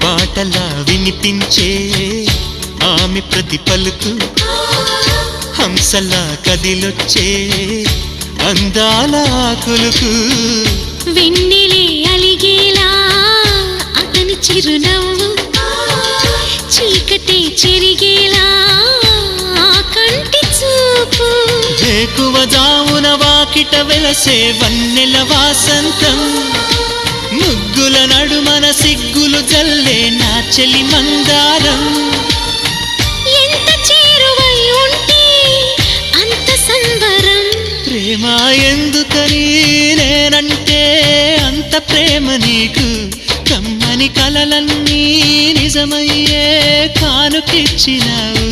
పాటలా వినిపించే ఆమె ప్రతి పలుకు హంసలా కదిలొచ్చే అందాల కులుకు వెన్నెలే అలిగేలా అతని చిరునవ్వు చీకటే చెరిగేలా ఆ కంటి చూపు వేకువ జామున వాకిట వెలసే వన్నెల వాసంతం ముగ్గుల నడుమన సిగ్గులు జల్లే నా చెలి మందారం ఎంత చేరువై ఉంటే అంత సంబరం ప్రేమ ఎందుకని నేనంటే అంత ప్రేమ నీకు కమ్మని కలలన్నీ నిజమయ్యే కానుకిచ్చినావు